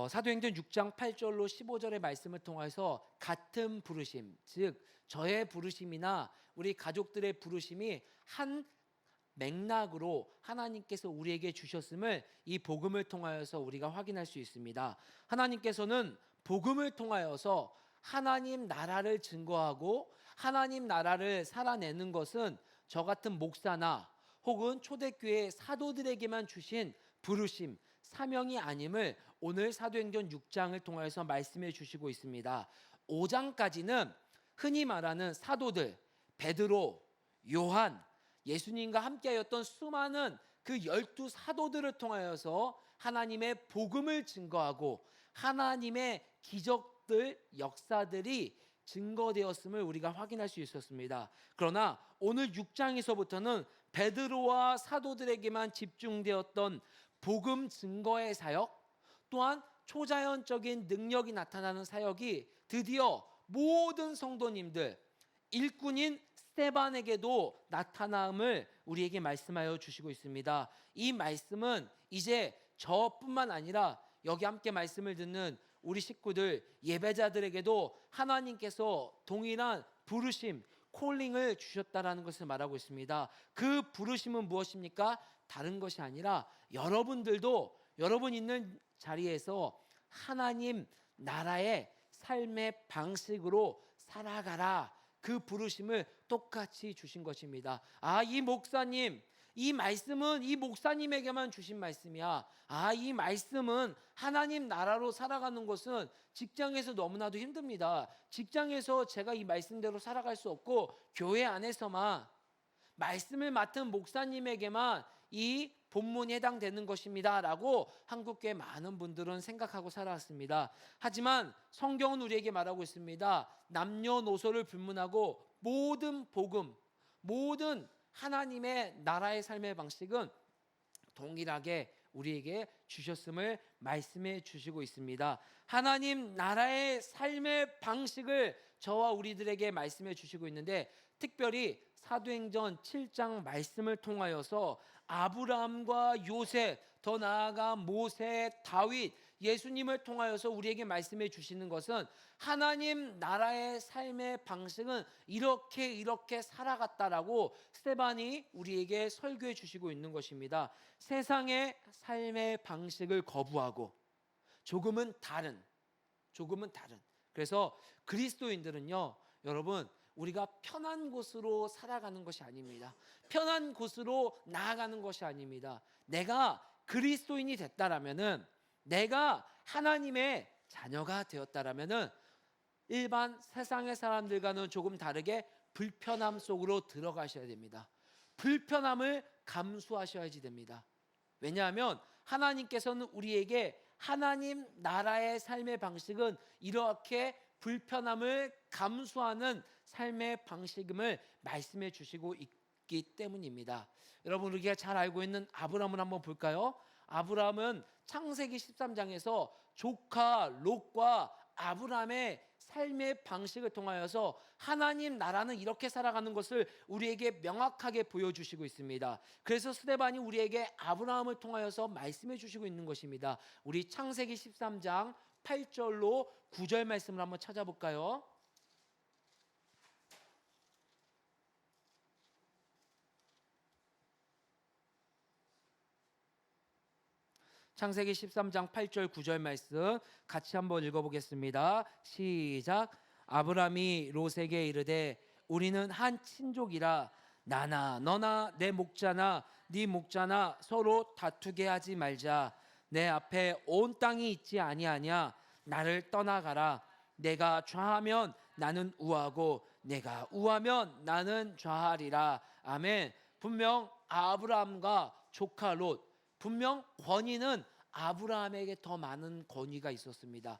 사도행전 6장 8절로 15절의 말씀을 통해서 같은 부르심, 즉 저의 부르심이나 우리 가족들의 부르심이 한 맥락으로 하나님께서 우리에게 주셨음을 이 복음을 통하여서 우리가 확인할 수 있습니다. 하나님께서는 복음을 통하여서 하나님 나라를 증거하고 하나님 나라를 살아내는 것은 저 같은 목사나 혹은 초대교회 사도들에게만 주신 부르심, 사명이 아님을 오늘 사도행전 6장을 통해서 말씀해 주시고 있습니다. 5장까지는 흔히 말하는 사도들, 베드로, 요한, 예수님과 함께하였던 수많은 그 12 사도들을 통하여서 하나님의 복음을 증거하고 하나님의 기적들, 역사들이 증거되었음을 우리가 확인할 수 있었습니다. 그러나 오늘 6장에서부터는 베드로와 사도들에게만 집중되었던 복음 증거의 사역, 또한 초자연적인 능력이 나타나는 사역이 드디어 모든 성도님들, 일꾼인 스데반에게도 나타남을 우리에게 말씀하여 주시고 있습니다. 이 말씀은 이제 저뿐만 아니라 여기 함께 말씀을 듣는 우리 식구들, 예배자들에게도 하나님께서 동일한 부르심, 콜링을 주셨다라는 것을 말하고 있습니다. 그 부르심은 무엇입니까? 다른 것이 아니라 여러분들도 여러분 있는 자리에서 하나님 나라의 삶의 방식으로 살아가라, 그 부르심을 똑같이 주신 것입니다. 이 목사님, 이 말씀은 이 목사님에게만 주신 말씀이야. 이 말씀은 하나님 나라로 살아가는 것은 직장에서 너무나도 힘듭니다. 직장에서 제가 이 말씀대로 살아갈 수 없고 교회 안에서만 말씀을 맡은 목사님에게만 이 본문이 해당되는 것입니다 라고 한국교회 많은 분들은 생각하고 살아왔습니다. 하지만 성경은 우리에게 말하고 있습니다. 남녀노소를 불문하고 모든 복음, 모든 하나님의 나라의 삶의 방식은 동일하게 우리에게 주셨음을 말씀해 주시고 있습니다. 하나님 나라의 삶의 방식을 저와 우리들에게 말씀해 주시고 있는데, 특별히 사도행전 7장 말씀을 통하여서 아브라함과 요셉, 더 나아가 모세, 다윗, 예수님을 통하여서 우리에게 말씀해 주시는 것은 하나님 나라의 삶의 방식은 이렇게 살아갔다라고 스데반이 우리에게 설교해 주시고 있는 것입니다. 세상의 삶의 방식을 거부하고 조금은 다른. 그래서 그리스도인들은요, 여러분, 우리가 편한 곳으로 살아가는 것이 아닙니다. 편한 곳으로 나아가는 것이 아닙니다. 내가 그리스도인이 됐다라면은, 내가 하나님의 자녀가 되었다라면은 일반 세상의 사람들과는 조금 다르게 불편함 속으로 들어가셔야 됩니다. 불편함을 감수하셔야지 됩니다. 왜냐하면 하나님께서는 우리에게 하나님 나라의 삶의 방식은 이렇게 불편함을 감수하는 삶의 방식임을 말씀해 주시고 있기 때문입니다. 여러분, 우리가 잘 알고 있는 아브라함을 한번 볼까요? 아브라함은 창세기 13장에서 조카 롯과 아브라함의 삶의 방식을 통하여서 하나님 나라는 이렇게 살아가는 것을 우리에게 명확하게 보여주시고 있습니다. 그래서 스데반이 우리에게 아브라함을 통하여서 말씀해 주시고 있는 것입니다. 우리 창세기 13장 8절로 9절 말씀을 한번 찾아볼까요? 창세기 13장 8절 9절 말씀 같이 한번 읽어보겠습니다. 시작. 아브라함이 롯에게 이르되 우리는 한 친족이라 나나 너나 내 목자나 네 목자나 서로 다투게 하지 말자. 내 앞에 온 땅이 있지 아니하냐. 나를 떠나가라. 내가 좌하면 나는 우하고 내가 우하면 나는 좌하리라. 아멘. 분명 아브라함과 조카 롯, 분명 권위는 아브라함에게 더 많은 권위가 있었습니다.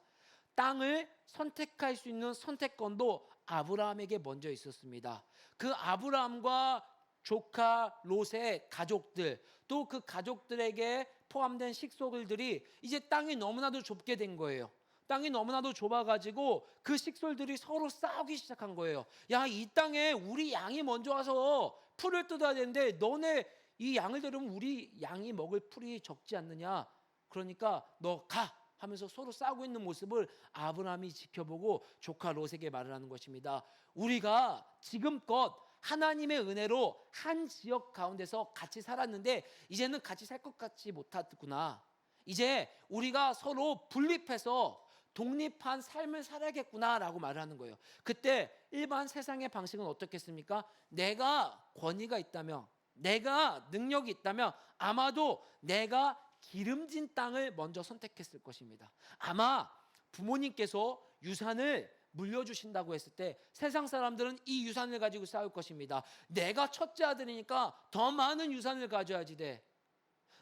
땅을 선택할 수 있는 선택권도 아브라함에게 먼저 있었습니다. 그 아브라함과 조카 롯의 가족들, 또 그 가족들에게 포함된 식솔들이 이제 땅이 너무나도 좁게 된 거예요. 땅이 너무나도 좁아가지고 그 식솔들이 서로 싸우기 시작한 거예요. 야, 이 땅에 우리 양이 먼저 와서 풀을 뜯어야 되는데 너네 이 양을 데려오면 우리 양이 먹을 풀이 적지 않느냐. 그러니까 너 가 하면서 서로 싸우고 있는 모습을 아브라함이 지켜보고 조카 롯에게 말을 하는 것입니다. 우리가 지금껏 하나님의 은혜로 한 지역 가운데서 같이 살았는데 이제는 같이 살 것 같지 못하구나. 이제 우리가 서로 분립해서 독립한 삶을 살아야겠구나라고 말을 하는 거예요. 그때 일반 세상의 방식은 어떻겠습니까? 내가 권위가 있다면, 내가 능력이 있다면 아마도 내가 기름진 땅을 먼저 선택했을 것입니다. 아마 부모님께서 유산을 물려주신다고 했을 때 세상 사람들은 이 유산을 가지고 싸울 것입니다. 내가 첫째 아들이니까 더 많은 유산을 가져야지 돼.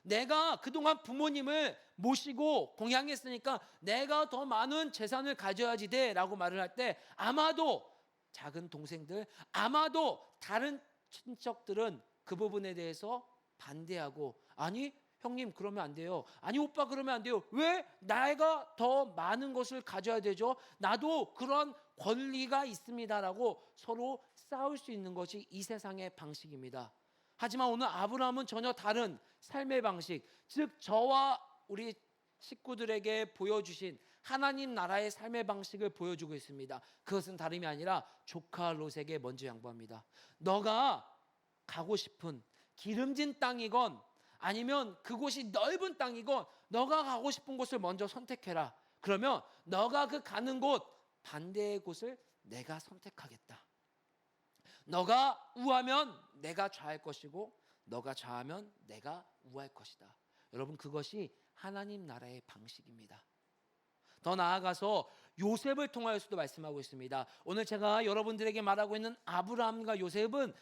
내가 그동안 부모님을 모시고 공양했으니까 내가 더 많은 재산을 가져야지 돼 라고 말을 할 때 아마도 작은 동생들, 아마도 다른 친척들은 그 부분에 대해서 반대하고, 아니 형님 그러면 안 돼요, 아니 오빠 그러면 안 돼요, 왜 내가 더 많은 것을 가져야 되죠, 나도 그런 권리가 있습니다라고 서로 싸울 수 있는 것이 이 세상의 방식입니다. 하지만 오늘 아브라함은 전혀 다른 삶의 방식, 즉 저와 우리 식구들에게 보여주신 하나님 나라의 삶의 방식을 보여주고 있습니다. 그것은 다름이 아니라 조카 롯에게 먼저 양보합니다. 너가 가고 싶은 기름진 땅이건 아니면 그곳이 넓은 땅이건 너가 가고 싶은 곳을 먼저 선택해라. 그러면 너가 그 가는 곳 반대의 곳을 내가 선택하겠다. 너가 우하면 내가 좌할 것이고 너가 좌하면 내가 우할 것이다. 여러분, 그것이 하나님 나라의 방식입니다. 더 나아가서 요셉을 통하여서도 말씀하고 있습니다. 오늘 제가 여러분들에게 말하고 있는 아브라함과 요셉은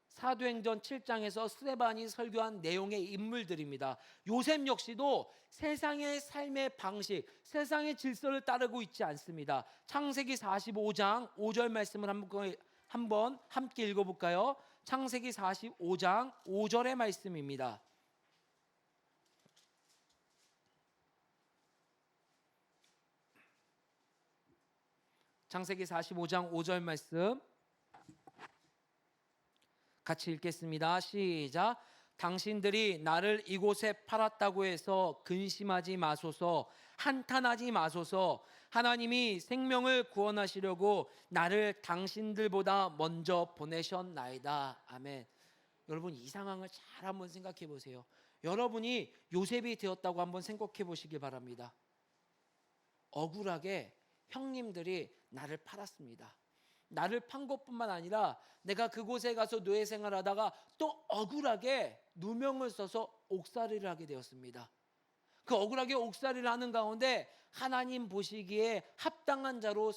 사도행전 7장에서 스데반이 설교한 내용의 인물들입니다. 요셉 역시도 세상의 삶의 방식, 세상의 질서를 따르고 있지 않습니다. 창세기 45장 5절 말씀을 한번 함께 읽어볼까요? 창세기 45장 5절의 말씀입니다. 창세기 45장 5절 말씀 같이 읽겠습니다. 시작. 당신들이 나를 이곳에 팔았다고 해서 근심하지 마소서, 한탄하지 마소서. 하나님이 생명을 구원하시려고 나를 당신들보다 먼저 보내셨나이다. 아멘. 여러분, 이 상황을 잘 한번 생각해 보세요. 여러분이 요셉이 되었다고 한번 생각해 보시기 바랍니다. 억울하게 형님들이 나를 팔았습니다. 나를 판 것뿐만 아니라 내가 그곳에 가서 노예 생활하다가 또 억울하게 누명을 써서 옥살이를 하게 되었습니다. 그 억울하게 옥살이를 하는 가운데 하나님 보시기에 합당한 자로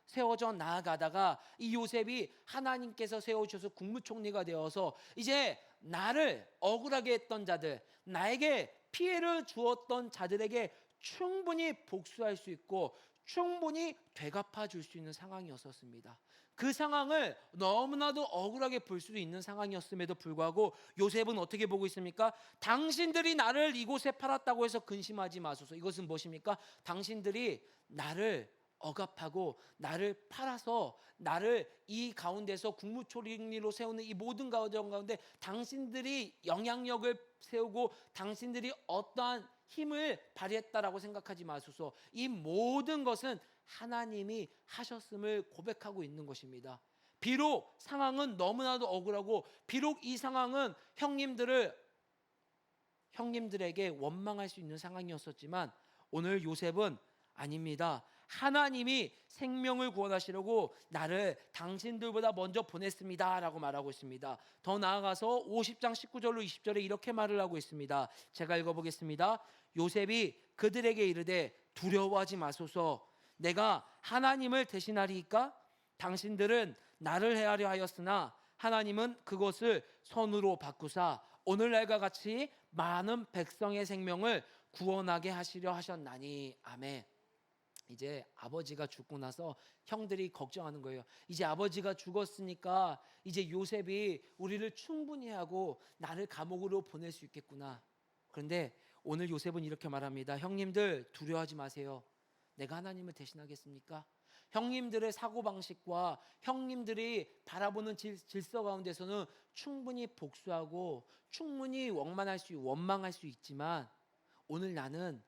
세워져 나아가다가 이 요셉이 하나님께서 세워주셔서 국무총리가 되어서 이제 나를 억울하게 했던 자들, 나에게 피해를 주었던 자들에게 충분히 복수할 수 있고 충분히 되갚아 줄 수 있는 상황이었습니다. 그 상황을 너무나도 억울하게 볼 수도 있는 상황이었음에도 불구하고 요셉은 어떻게 보고 있습니까? 당신들이 나를 이곳에 팔았다고 해서 근심하지 마소서. 이것은 무엇입니까? 당신들이 나를 억압하고 나를 팔아서 나를 이 가운데서 국무총리로 세우는 이 모든 과정 가운데 당신들이 영향력을 세우고 당신들이 어떠한 힘을 발휘했다라고 생각하지 마소서. 이 모든 것은 하나님이 하셨음을 고백하고 있는 것입니다. 비록 상황은 너무나도 억울하고 비록 이 상황은 형님들에게 원망할 수 있는 상황이었지만 오늘 요셉은 아닙니다. 하나님이 생명을 구원하시려고 나를 당신들보다 먼저 보냈습니다 라고 말하고 있습니다. 더 나아가서 50장 19절로 20절에 이렇게 말을 하고 있습니다. 제가 읽어보겠습니다. 요셉이 그들에게 이르되 두려워하지 마소서. 내가 하나님을 대신하리이까? 당신들은 나를 해하려 하였으나 하나님은 그것을 선으로 바꾸사 오늘날과 같이 많은 백성의 생명을 구원하게 하시려 하셨나니. 아멘. 이제 아버지가 죽고 나서 형들이 걱정하는 거예요. 이제 아버지가 죽었으니까 이제 요셉이 우리를 충분히 하고 나를 감옥으로 보낼 수 있겠구나. 그런데 오늘 요셉은 이렇게 말합니다. 형님들 두려워하지 마세요. 내가 하나님을 대신하겠습니까? 형님들의 사고방식과 형님들이 바라보는 질서 가운데서는 충분히 복수하고 충분히 원망할 수 있지만 오늘 나는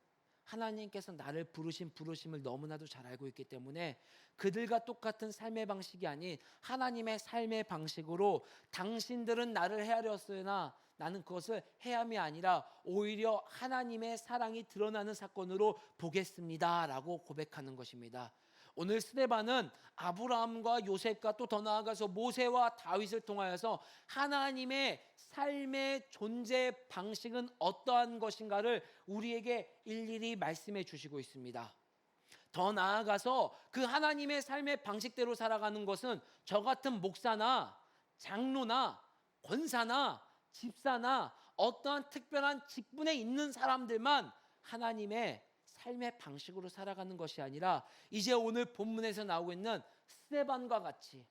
하나님께서 나를 부르신 부르심을 너무나도 잘 알고 있기 때문에 그들과 똑같은 삶의 방식이 아닌 하나님의 삶의 방식으로 당신들은 나를 헤아렸으나 나는 그것을 헤함이 아니라 오히려 하나님의 사랑이 드러나는 사건으로 보겠습니다 라고 고백하는 것입니다. 오늘 스데반은 아브라함과 요셉과 또 더 나아가서 모세와 다윗을 통하여서 하나님의 삶의 존재 방식은 어떠한 것인가를 우리에게 일일이 말씀해 주시고 있습니다. 더 나아가서 그 하나님의 삶의 방식대로 살아가는 것은 저 같은 목사나 장로나 권사나 집사나 어떠한 특별한 직분에 있는 사람들만 하나님의 삶의 방식으로 살아가는 것이 아니라 이제 오늘 본문에서 나오고 있는 스데반과 같이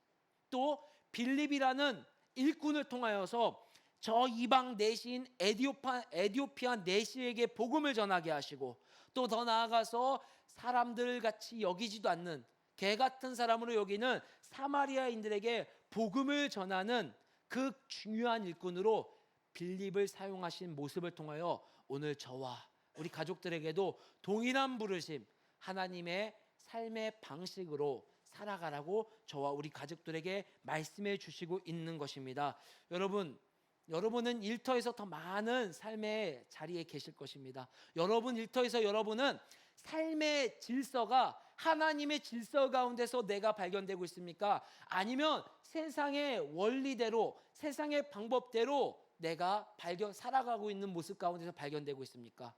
또 빌립이라는 일꾼을 통하여서 저 이방 내시인 에디오피아 내시에게 복음을 전하게 하시고 또 더 나아가서 사람들 같이 여기지도 않는 개 같은 사람으로 여기는 사마리아인들에게 복음을 전하는 그 중요한 일꾼으로 빌립을 사용하신 모습을 통하여 오늘 저와 우리 가족들에게도 동일한 부르심, 하나님의 삶의 방식으로 살아가라고 저와 우리 가족들에게 말씀해 주시고 있는 것입니다. 여러분은 일터에서 더 많은 삶의 자리에 계실 것입니다. 여러분 일터에서 여러분은 삶의 질서가 하나님의 질서 가운데서 내가 발견되고 있습니까? 아니면 세상의 원리대로 세상의 방법대로 내가 살아가고 있는 모습 가운데서 발견되고 있습니까?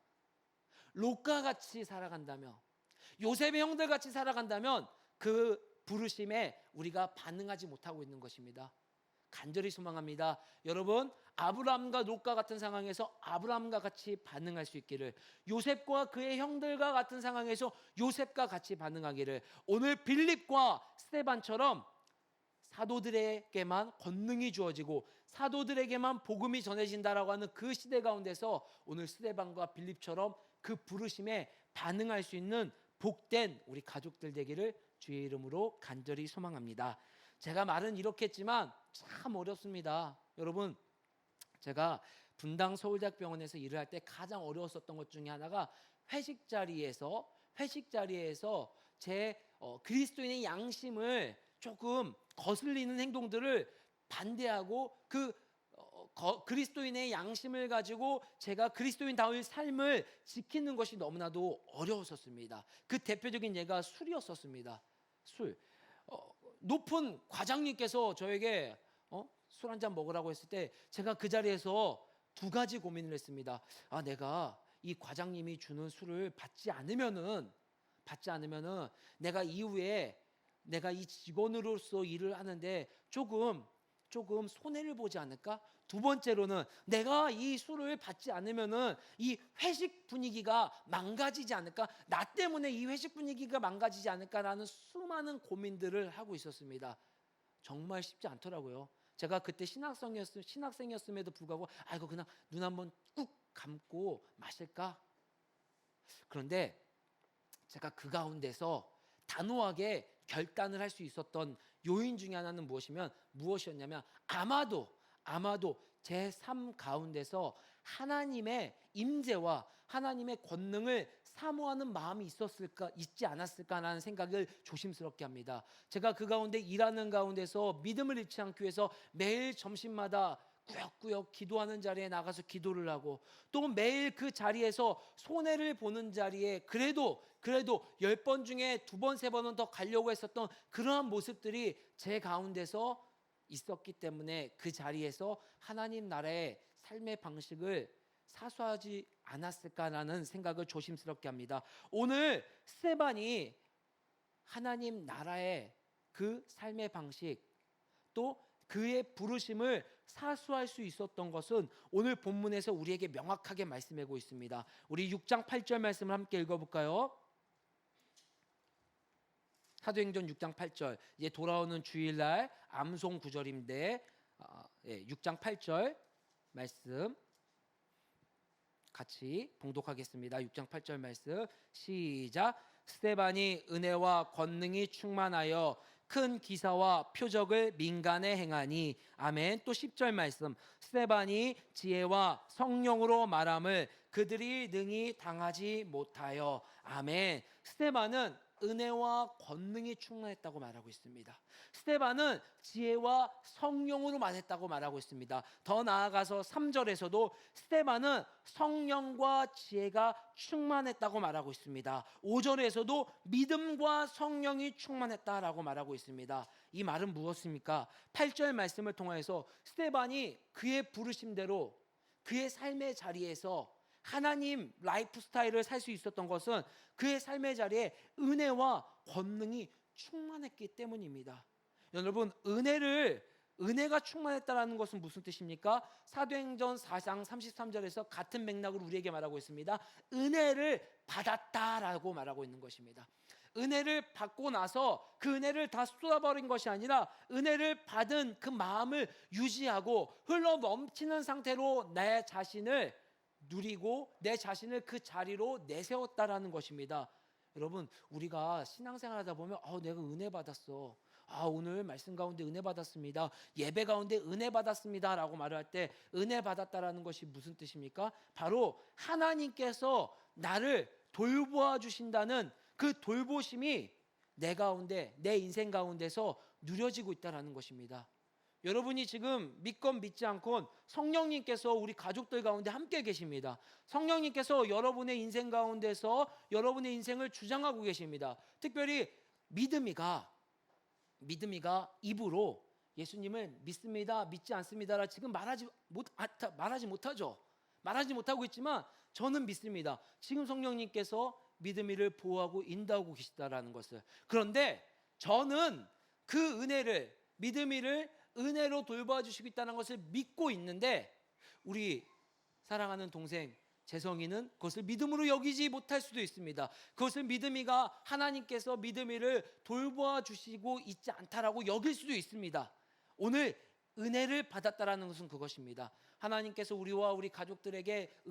롯과 같이 살아간다면, 요셉의 형들 같이 살아간다면 그 부르심에 우리가 반응하지 못하고 있는 것입니다. 간절히 소망합니다. 여러분, 아브라함과 롯과 같은 상황에서 아브라함과 같이 반응할 수 있기를, 요셉과 그의 형들과 같은 상황에서 요셉과 같이 반응하기를, 오늘 빌립과 스데반처럼 사도들에게만 권능이 주어지고 사도들에게만 복음이 전해진다라고 하는 그 시대 가운데서 오늘 스데반과 빌립처럼 그 부르심에 반응할 수 있는 복된 우리 가족들 되기를 주의 이름으로 간절히 소망합니다. 제가 말은 이렇게 했지만 참 어렵습니다. 여러분, 제가 분당 서울대학병원에서 일을 할 때 가장 어려웠었던 것 중에 하나가 회식 자리에서 제 그리스도인의 양심을 조금 거슬리는 행동들을 반대하고 그리스도인의 양심을 가지고 제가 그리스도인다운 삶을 지키는 것이 너무나도 어려웠었습니다. 그 대표적인 예가 술이었었습니다. 술. 높은 과장님께서 저에게 술 한잔 먹으라고 했을 때 제가 그 자리에서 두 가지 고민을 했습니다. 내가 이 과장님이 주는 술을 받지 않으면은 내가 이후에 내가 이 직원으로서 일을 하는데 조금 손해를 보지 않을까? 두 번째로는 내가 이 술을 받지 않으면은 이 회식 분위기가 망가지지 않을까? 나 때문에 이 회식 분위기가 망가지지 않을까라는 수많은 고민들을 하고 있었습니다. 정말 쉽지 않더라고요. 제가 그때 신학생이었음에도 불구하고 이거 그냥 눈 한번 꾹 감고 마실까? 그런데 제가 그 가운데서 단호하게 결단을 할 수 있었던 요인 중에 하나는 무엇이었냐면 아마도 제 삶 가운데서 하나님의 임재와 하나님의 권능을 사모하는 마음이 있지 않았을까라는 생각을 조심스럽게 합니다. 제가 그 가운데 일하는 가운데서 믿음을 잃지 않기 위해서 매일 점심마다 꾸역꾸역 기도하는 자리에 나가서 기도를 하고 또 매일 그 자리에서 손해를 보는 자리에 그래도 10번 중에 2번, 3번은 더 가려고 했었던 그러한 모습들이 제 가운데서 있었기 때문에 그 자리에서 하나님 나라의 삶의 방식을 사수하지 않았을까라는 생각을 조심스럽게 합니다. 오늘 스데반이 하나님 나라의 그 삶의 방식 또 그의 부르심을 사수할 수 있었던 것은 오늘 본문에서 우리에게 명확하게 말씀하고 있습니다. 우리 6장 8절 말씀을 함께 읽어볼까요? 사도행전 6장 8절, 이제 돌아오는 주일날 암송 구절인데 6장 8절 말씀 같이 봉독하겠습니다. 6장 8절 말씀 시작. 스데반이 은혜와 권능이 충만하여 큰 기사와 표적을 민간에 행하니. 아멘. 또 10절 말씀, 스데반이 지혜와 성령으로 말함을 그들이 능히 당하지 못하여. 아멘. 스데반은 은혜와 권능이 충만했다고 말하고 있습니다. 스데반은 지혜와 성령으로 말했다고 말하고 있습니다. 더 나아가서 3절에서도 스데반은 성령과 지혜가 충만했다고 말하고 있습니다. 5절에서도 믿음과 성령이 충만했다라고 말하고 있습니다. 이 말은 무엇입니까? 8절 말씀을 통해서 스데반이 그의 부르심대로 그의 삶의 자리에서 하나님 라이프 스타일을 살 수 있었던 것은 그의 삶의 자리에 은혜와 권능이 충만했기 때문입니다. 여러분, 은혜가 충만했다는 것은 무슨 뜻입니까? 사도행전 4장 33절에서 같은 맥락으로 우리에게 말하고 있습니다. 은혜를 받았다라고 말하고 있는 것입니다. 은혜를 받고 나서 그 은혜를 다 쏟아버린 것이 아니라 은혜를 받은 그 마음을 유지하고 흘러 넘치는 상태로 내 자신을 누리고 내 자신을 그 자리로 내세웠다라는 것입니다. 여러분, 우리가 신앙생활 하다 보면 내가 은혜 받았어, 오늘 말씀 가운데 은혜 받았습니다, 예배 가운데 은혜 받았습니다 라고 말을 할 때 은혜 받았다라는 것이 무슨 뜻입니까? 바로 하나님께서 나를 돌보아 주신다는 그 돌보심이 내 가운데, 내 인생 가운데서 누려지고 있다는 것입니다. 여러분이 지금 믿건 믿지 않건 성령님께서 우리 가족들 가운데 함께 계십니다. 성령님께서 여러분의 인생 가운데서 여러분의 인생을 주장하고 계십니다. 특별히 믿음이가 입으로 예수님을 믿습니다, 믿지 않습니다라 지금 말하지 못하죠. 말하지 못하고 있지만 저는 믿습니다. 지금 성령님께서 믿음이를 보호하고 인도하고 계시다라는 것을. 그런데 저는 그 은혜를, 믿음이를 은혜로 돌봐 주시고 있다는 것을 믿고 있는데 우리 사랑하는 동생 재성이는 그것을 믿음으로 여기지 못할 수도 있습니다. 그것을 믿음이가 하나님께서 믿음이를 돌보아 주시고 있지 않다라고 여길 수도 있습니다. 오늘 은혜를 받았다라는 것은 그것입니다. 하나님께서 우리와 우리 가족들에게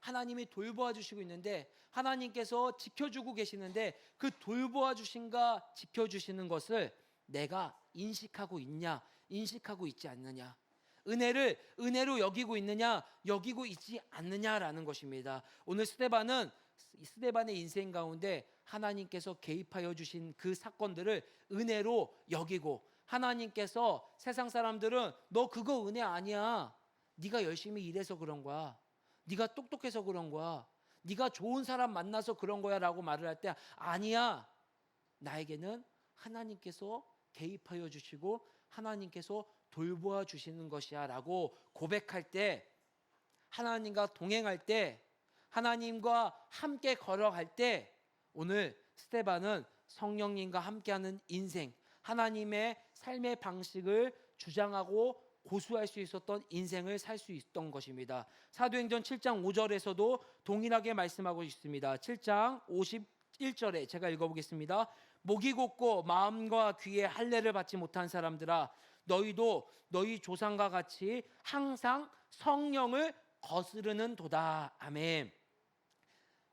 하나님이 돌보아 주시고 있는데, 하나님께서 지켜주고 계시는데 그 돌보아 주신가 지켜주시는 것을 내가 인식하고 있냐, 인식하고 있지 않느냐, 은혜를 은혜로 여기고 있느냐, 여기고 있지 않느냐라는 것입니다. 오늘 스데반의 인생 가운데 하나님께서 개입하여 주신 그 사건들을 은혜로 여기고, 하나님께서 세상 사람들은 너 그거 은혜 아니야, 네가 열심히 일해서 그런 거야, 네가 똑똑해서 그런 거야, 네가 좋은 사람 만나서 그런 거야 라고 말을 할 때 아니야, 나에게는 하나님께서 개입하여 주시고 하나님께서 돌보아 주시는 것이야 라고 고백할 때, 하나님과 동행할 때, 하나님과 함께 걸어갈 때, 오늘 스데반은 성령님과 함께하는 인생, 하나님의 삶의 방식을 주장하고 고수할 수 있었던 인생을 살 수 있던 것입니다. 사도행전 7장 5절에서도 동일하게 말씀하고 있습니다. 7장 51절에 제가 읽어보겠습니다. 목이 곧고 마음과 귀에 할례를 받지 못한 사람들아, 너희도 너희 조상과 같이 항상 성령을 거스르는 도다. 아멘.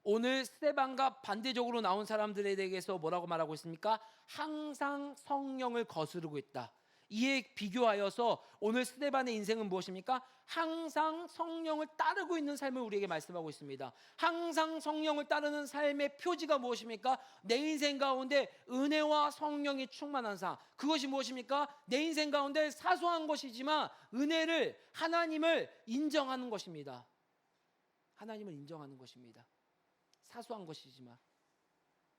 오늘 스데반과 반대적으로 나온 사람들에 대해서 뭐라고 말하고 있습니까? 항상 성령을 거스르고 있다. 이에 비교하여서 오늘 스데반의 인생은 무엇입니까? 항상 성령을 따르고 있는 삶을 우리에게 말씀하고 있습니다. 항상 성령을 따르는 삶의 표지가 무엇입니까? 내 인생 가운데 은혜와 성령이 충만한 삶. 그것이 무엇입니까? 내 인생 가운데 사소한 것이지만 하나님을 인정하는 것입니다. 하나님을 인정하는 것입니다. 사소한 것이지만.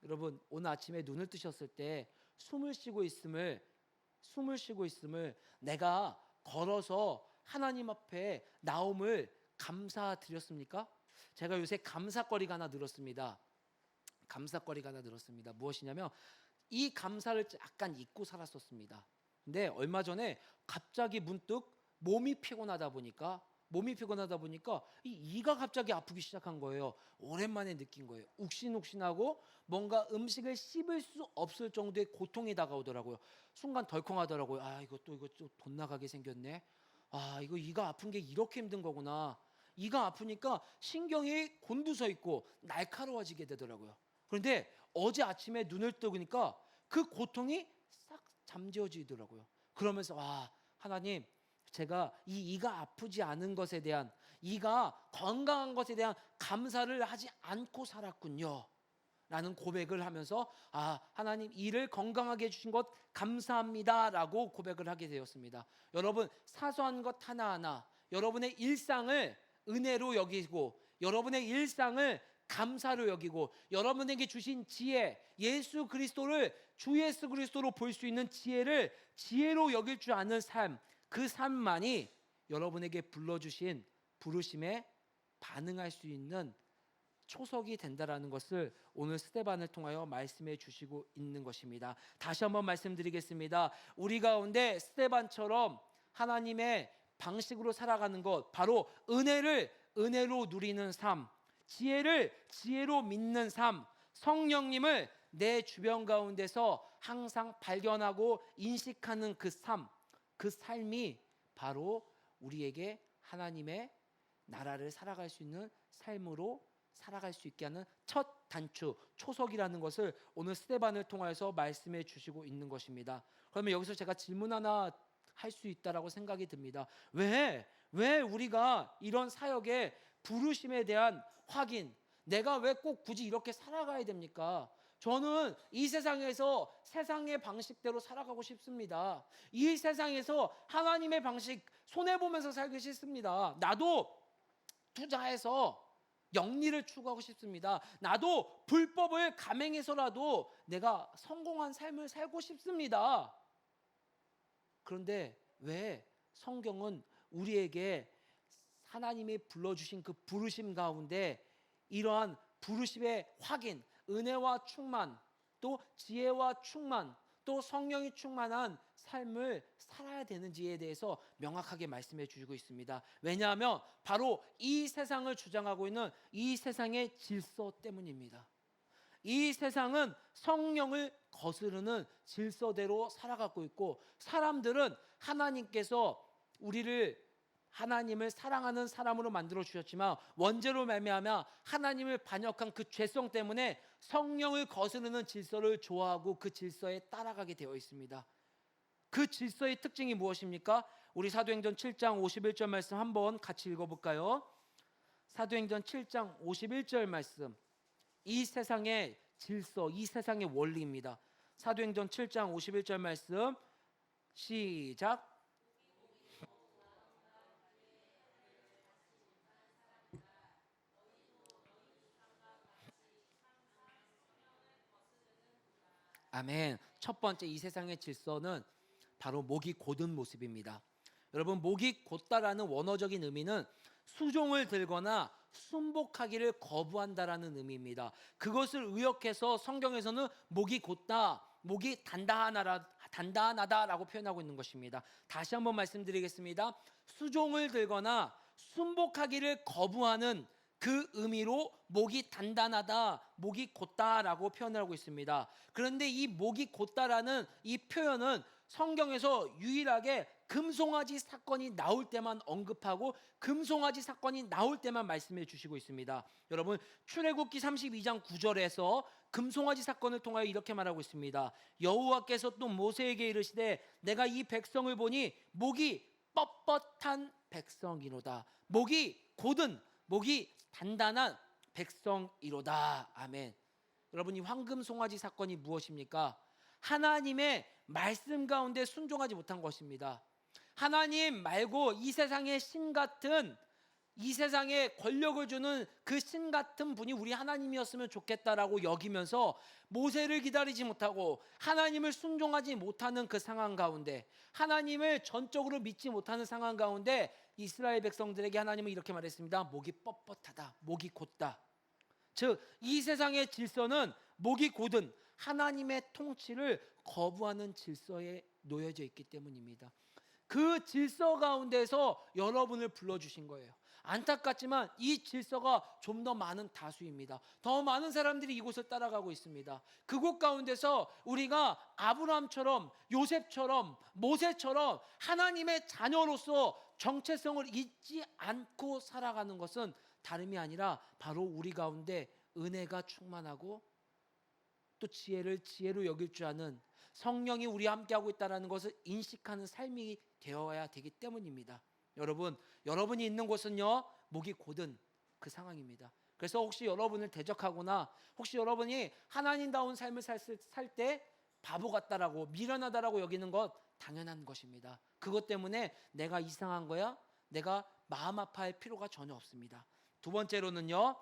여러분, 오늘 아침에 눈을 뜨셨을 때 숨을 쉬고 있음을 내가 걸어서 하나님 앞에 나옴을 감사드렸습니까? 제가 요새 감사거리가 하나 늘었습니다. 무엇이냐면 이 감사를 약간 잊고 살았었습니다. 근데 얼마 전에 갑자기 문득 몸이 피곤하다 보니까 이가 갑자기 아프기 시작한 거예요. 오랜만에 느낀 거예요. 욱신욱신하고 뭔가 음식을 씹을 수 없을 정도의 고통이 다가오더라고요. 순간 덜컹하더라고요. 이거 좀 돈 나가게 생겼네. 이거 이가 아픈 게 이렇게 힘든 거구나. 이가 아프니까 신경이 곤두서 있고 날카로워지게 되더라고요. 그런데 어제 아침에 눈을 뜨니까 그 고통이 싹 잠재워지더라고요. 그러면서 하나님, 제가 이 이가 아프지 않은 것에 대한, 이가 건강한 것에 대한 감사를 하지 않고 살았군요 라는 고백을 하면서 하나님, 이를 건강하게 해주신 것 감사합니다 라고 고백을 하게 되었습니다. 여러분, 사소한 것 하나하나 여러분의 일상을 은혜로 여기고, 여러분의 일상을 감사로 여기고, 여러분에게 주신 지혜, 예수 그리스도를 주 예수 그리스도로 볼 수 있는 지혜를 지혜로 여길 줄 아는 삶, 그 삶만이 여러분에게 불러주신 부르심에 반응할 수 있는 초석이 된다라는 것을 오늘 스데반을 통하여 말씀해 주시고 있는 것입니다. 다시 한번 말씀드리겠습니다. 우리 가운데 스데반처럼 하나님의 방식으로 살아가는 것, 바로 은혜를 은혜로 누리는 삶, 지혜를 지혜로 믿는 삶, 성령님을 내 주변 가운데서 항상 발견하고 인식하는 그 삶, 그 삶이 바로 우리에게 하나님의 나라를 살아갈 수 있는 삶으로 살아갈 수 있게 하는 첫 단추, 초석이라는 것을 오늘 스데반을 통해서 말씀해 주시고 있는 것입니다. 그러면 여기서 제가 질문 하나 할 수 있다라고 생각이 듭니다. 왜 우리가 이런 사역의 부르심에 대한 확인, 내가 왜 꼭 굳이 이렇게 살아가야 됩니까? 저는 이 세상에서 세상의 방식대로 살아가고 싶습니다. 이 세상에서 하나님의 방식 손해보면서 살기 싫습니다. 나도 투자해서 영리를 추구하고 싶습니다. 나도 불법을 감행해서라도 내가 성공한 삶을 살고 싶습니다. 그런데 왜 성경은 우리에게 하나님이 불러주신 그 부르심 가운데 이러한 부르심의 확인, 은혜와 충만, 또 지혜와 충만, 또 성령이 충만한 삶을 살아야 되는지에 대해서 명확하게 말씀해 주시고 있습니다. 왜냐하면 바로 이 세상을 주장하고 있는 이 세상의 질서 때문입니다. 이 세상은 성령을 거스르는 질서대로 살아가고 있고, 사람들은 하나님께서 우리를 하나님을 사랑하는 사람으로 만들어 주셨지만 원죄로 말미암아 하나님을 반역한 그 죄성 때문에 성령을 거스르는 질서를 좋아하고 그 질서에 따라가게 되어 있습니다. 그 질서의 특징이 무엇입니까? 우리 사도행전 7장 51절 말씀 한번 같이 읽어볼까요? 사도행전 7장 51절 말씀, 이 세상의 질서, 이 세상의 원리입니다. 사도행전 7장 51절 말씀 시작. 아멘. 첫 번째, 이 세상의 질서는 바로 목이 곧은 모습입니다. 여러분, 목이 곧다라는 원어적인 의미는 수종을 들거나 순복하기를 거부한다라는 의미입니다. 그것을 의역해서 성경에서는 목이 곧다, 목이 단단하다라고 표현하고 있는 것입니다. 다시 한번 말씀드리겠습니다. 수종을 들거나 순복하기를 거부하는 그 의미로 목이 단단하다, 목이 곧다라고 표현을 하고 있습니다. 그런데 이 목이 곧다라는 이 표현은 성경에서 유일하게 금송아지 사건이 나올 때만 언급하고 금송아지 사건이 나올 때만 말씀해 주시고 있습니다. 여러분, 출애굽기 32장 9절에서 금송아지 사건을 통하여 이렇게 말하고 있습니다. 여호와께서 또 모세에게 이르시되 내가 이 백성을 보니 목이 뻣뻣한 백성이로다. 목이 곧은, 목이 단단한 백성이로다. 아멘. 여러분, 이 황금 송아지 사건이 무엇입니까? 하나님의 말씀 가운데 순종하지 못한 것입니다. 하나님 말고 이 세상의 신 같은, 이 세상에 권력을 주는 그 신 같은 분이 우리 하나님이었으면 좋겠다라고 여기면서 모세를 기다리지 못하고 하나님을 순종하지 못하는 그 상황 가운데, 하나님을 전적으로 믿지 못하는 상황 가운데 이스라엘 백성들에게 하나님은 이렇게 말했습니다. 목이 뻣뻣하다, 목이 곧다. 즉, 이 세상의 질서는 목이 곧은 하나님의 통치를 거부하는 질서에 놓여져 있기 때문입니다. 그 질서 가운데서 여러분을 불러주신 거예요. 안타깝지만 이 질서가 좀 더 많은 다수입니다. 더 많은 사람들이 이곳을 따라가고 있습니다. 그곳 가운데서 우리가 아브라함처럼, 요셉처럼, 모세처럼 하나님의 자녀로서 정체성을 잊지 않고 살아가는 것은 다름이 아니라 바로 우리 가운데 은혜가 충만하고 또 지혜를 지혜로 여길 줄 아는, 성령이 우리와 함께하고 있다는 것을 인식하는 삶이 되어야 되기 때문입니다. 여러분, 여러분이 있는 곳은요, 목이 곧은 그 상황입니다. 그래서 혹시 여러분을 대적하거나 혹시 여러분이 하나님다운 삶을 살 때 바보 같다라고 미련하다라고 여기는 것 당연한 것입니다. 그것 때문에 내가 이상한 거야? 내가 마음 아파할 필요가 전혀 없습니다. 두 번째로는요,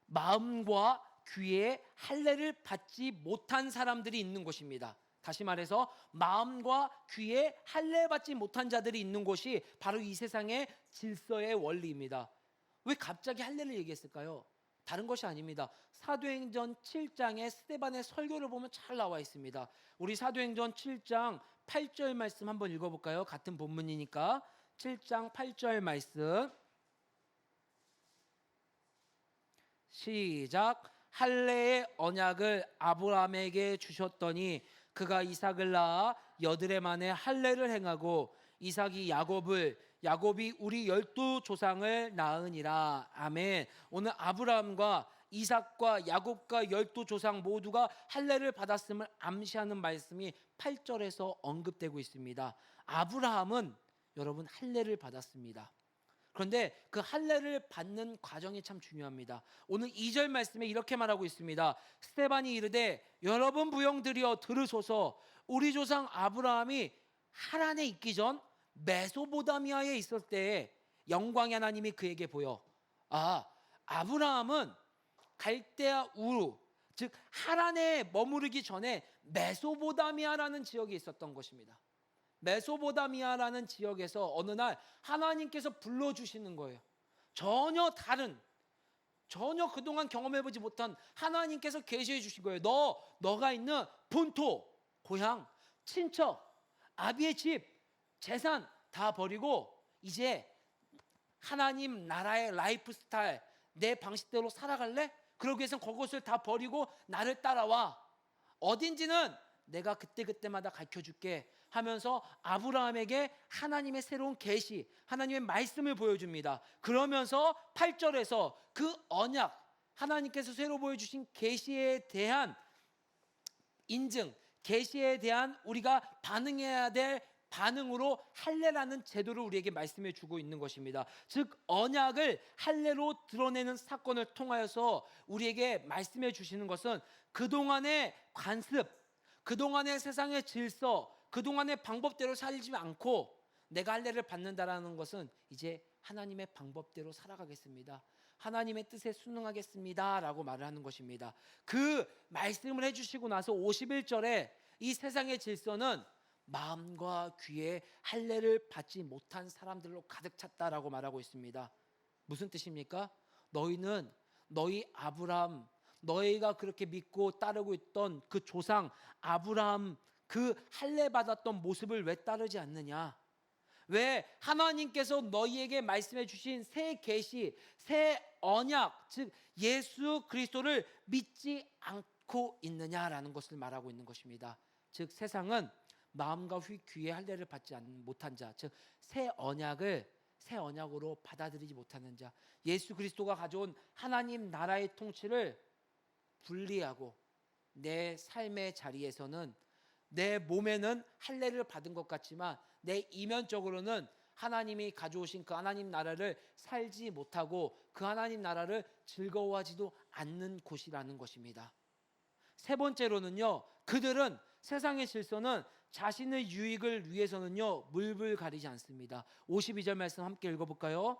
마음과 귀에 할례를 받지 못한 사람들이 있는 곳입니다. 다시 말해서 마음과 귀에 할례 받지 못한 자들이 있는 곳이 바로 이 세상의 질서의 원리입니다. 왜 갑자기 할례를 얘기했을까요? 다른 것이 아닙니다. 사도행전 7장에 스데반의 설교를 보면 잘 나와 있습니다. 우리 사도행전 7장 8절 말씀 한번 읽어볼까요? 같은 본문이니까 7장 8절 말씀 시작. 할례의 언약을 아브라함에게 주셨더니 그가 이삭을 낳아 여드레 만에 할례를 행하고 이삭이 야곱이 우리 12조상을 낳으니라. 아멘. 오늘 아브라함과 이삭과 야곱과 12조상 모두가 할례를 받았음을 암시하는 말씀이 8절에서 언급되고 있습니다. 아브라함은 여러분 할례를 받았습니다. 그런데 그 할례를 받는 과정이 참 중요합니다. 오늘 2절 말씀에 이렇게 말하고 있습니다. 스데반이 이르되 여러분 부형들이여 들으소서. 우리 조상 아브라함이 하란에 있기 전 메소보다미아에 있을 때에 영광의 하나님이 그에게 보여 아브라함은 갈대아 우르 즉 하란에 머무르기 전에 메소보다미아라는 지역에 있었던 것입니다. 메소보다미아라는 지역에서 어느 날 하나님께서 불러주시는 거예요. 전혀 그동안 경험해보지 못한 하나님께서 계시해 주신 거예요. 너가 있는 본토, 고향, 친척, 아비의 집, 재산 다 버리고 이제 하나님 나라의 라이프 스타일, 내 방식대로 살아갈래? 그러기 위해서는 그것을 다 버리고 나를 따라와. 어딘지는 내가 그때마다 가르쳐줄게 하면서 아브라함에게 하나님의 새로운 계시, 하나님의 말씀을 보여줍니다. 그러면서 8절에서 그 언약, 하나님께서 새로 보여주신 계시에 대한 인증, 계시에 대한 우리가 반응해야 될 반응으로 할례라는 제도를 우리에게 말씀해 주고 있는 것입니다. 즉 언약을 할례로 드러내는 사건을 통하여서 우리에게 말씀해 주시는 것은 그동안의 관습, 그동안의 세상의 질서, 그동안의 방법대로 살지 않고 내가 할례를 받는다라는 것은 이제 하나님의 방법대로 살아가겠습니다. 하나님의 뜻에 순응하겠습니다 라고 말을 하는 것입니다. 그 말씀을 해주시고 나서 51절에 이 세상의 질서는 마음과 귀에 할례를 받지 못한 사람들로 가득 찼다라고 말하고 있습니다. 무슨 뜻입니까? 너희 아브라함, 너희가 그렇게 믿고 따르고 있던 그 조상 아브라함 그 할례 받았던 모습을 왜 따르지 않느냐? 왜 하나님께서 너희에게 말씀해 주신 새 계시, 새 언약, 즉 예수 그리스도를 믿지 않고 있느냐라는 것을 말하고 있는 것입니다. 즉 세상은 마음과 귀에 할례를 받지 못한 자, 즉 새 언약으로 받아들이지 못하는 자, 예수 그리스도가 가져온 하나님 나라의 통치를 분리하고 내 삶의 자리에서는 내 몸에는 할례를 받은 것 같지만 내 이면적으로는 하나님이 가져오신 그 하나님 나라를 살지 못하고 그 하나님 나라를 즐거워하지도 않는 곳이라는 것입니다. 세 번째로는요, 그들은 세상의 질서는 자신의 유익을 위해서는요 물불 가리지 않습니다. 52절 말씀 함께 읽어볼까요?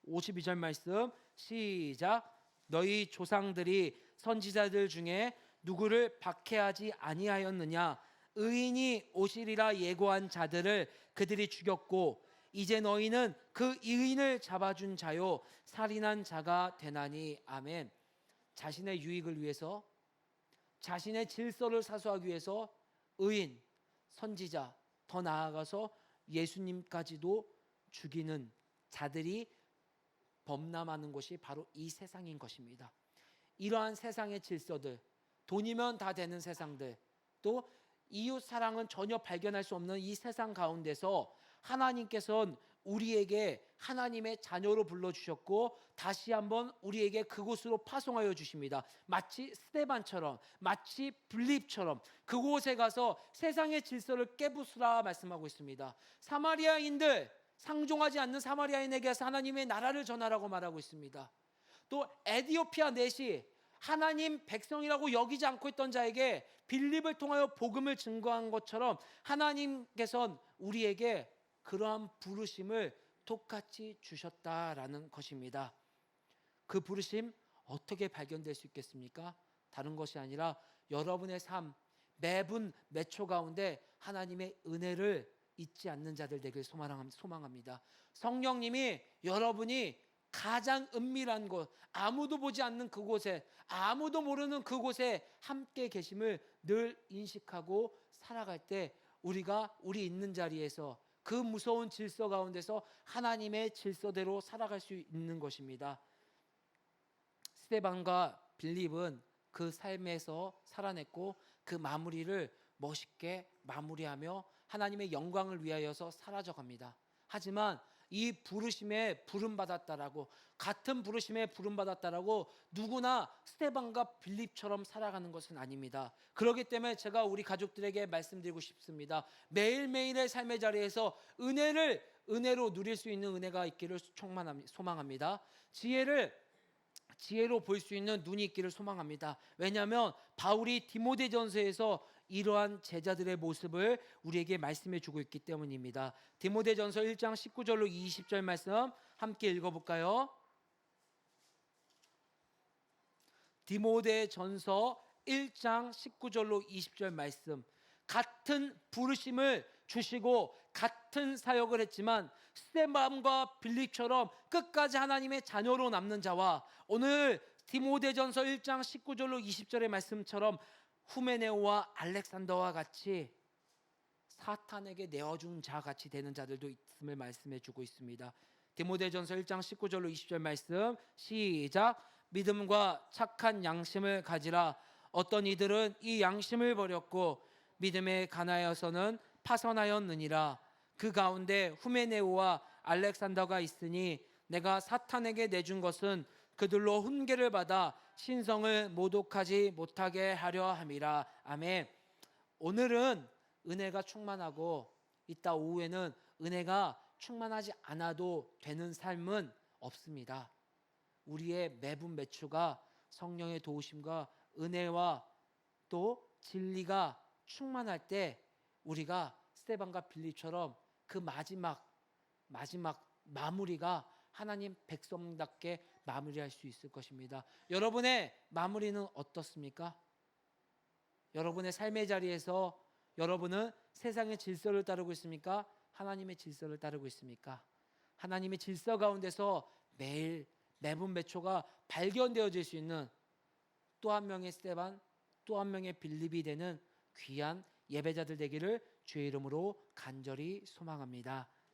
52절 말씀 시작. 너희 조상들이 선지자들 중에 누구를 박해하지 아니하였느냐? 의인이 오시리라 예고한 자들을 그들이 죽였고 이제 너희는 그 의인을 잡아준 자요 살인한 자가 되나니. 아멘. 자신의 유익을 위해서, 자신의 질서를 사수하기 위해서 의인, 선지자, 더 나아가서 예수님까지도 죽이는 자들이 범람하는 것이 바로 이 세상인 것입니다. 이러한 세상의 질서들, 돈이면 다 되는 세상들, 또 이웃 사랑은 전혀 발견할 수 없는 이 세상 가운데서 하나님께서는 우리에게 하나님의 자녀로 불러주셨고 다시 한번 우리에게 그곳으로 파송하여 주십니다. 마치 스데반처럼, 마치 빌립처럼 그곳에 가서 세상의 질서를 깨부수라 말씀하고 있습니다. 사마리아인들, 상종하지 않는 사마리아인에게 서 하나님의 나라를 전하라고 말하고 있습니다. 또 에디오피아 넷이 하나님 백성이라고 여기지 않고 있던 자에게 빌립을 통하여 복음을 증거한 것처럼 하나님께서는 우리에게 그러한 부르심을 똑같이 주셨다라는 것입니다. 그 부르심 어떻게 발견될 수 있겠습니까? 다른 것이 아니라 여러분의 삶 매분 매초 가운데 하나님의 은혜를 잊지 않는 자들 되길 소망합니다. 성령님이 여러분이 가장 은밀한 곳, 아무도 보지 않는 그곳에, 아무도 모르는 그곳에 함께 계심을 늘 인식하고 살아갈 때 우리가 우리 있는 자리에서 그 무서운 질서 가운데서 하나님의 질서대로 살아갈 수 있는 것입니다. 스데반과 빌립은 그 삶에서 살아냈고 그 마무리를 멋있게 마무리하며 하나님의 영광을 위하여서 사라져갑니다. 하지만 이 부르심에 부름받았다라고, 같은 부르심에 부름받았다라고 누구나 스데반과 빌립처럼 살아가는 것은 아닙니다. 그렇기 때문에 제가 우리 가족들에게 말씀드리고 싶습니다. 매일매일의 삶의 자리에서 은혜로 누릴 수 있는 은혜가 있기를 소망합니다. 지혜로 볼 수 있는 눈이 있기를 소망합니다. 왜냐하면 바울이 디모데전서에서 이러한 제자들의 모습을 우리에게 말씀해 주고 있기 때문입니다. 디모데전서 1장 19절로 20절 말씀 함께 읽어볼까요? 디모데전서 1장 19절로 20절 말씀, 같은 부르심을 주시고 같은 사역을 했지만 스데반과 빌립처럼 끝까지 하나님의 자녀로 남는 자와 오늘 디모데전서 1장 19절로 20절의 말씀처럼 후메네오와 알렉산더와 같이 사탄에게 내어준 자 같이 되는 자들도 있음을 말씀해 주고 있습니다. 디모데전서 1장 19절로 20절 말씀 시작. 믿음과 착한 양심을 가지라. 어떤 이들은 이 양심을 버렸고 믿음에 관하여서는 파선하였느니라. 그 가운데 후메네오와 알렉산더가 있으니 내가 사탄에게 내준 것은 그들로 훈계를 받아 신성을 모독하지 못하게 하려 함이라. 아멘. 오늘은 은혜가 충만하고 이따 오후에는 은혜가 충만하지 않아도 되는 삶은 없습니다. 우리의 매분 매초가 성령의 도우심과 은혜와 또 진리가 충만할 때 우리가 스데반과 빌립처럼 그 마지막 마무리가 하나님 백성답게 마무리할 수 있을 것입니다. 여러분의 마무리는 어떻습니까? 여러분의 삶의 자리에서 여러분은 세상의 질서를 따르고 있습니까? 하나님의 질서를 따르고 있습니까? 하나님의 질서 가운데서 매일 매분 매초가 발견되어질 수 있는 또 한 명의 스데반, 또 한 명의 빌립이 되는 귀한 예배자들 되기를 주의 이름으로 간절히 소망합니다.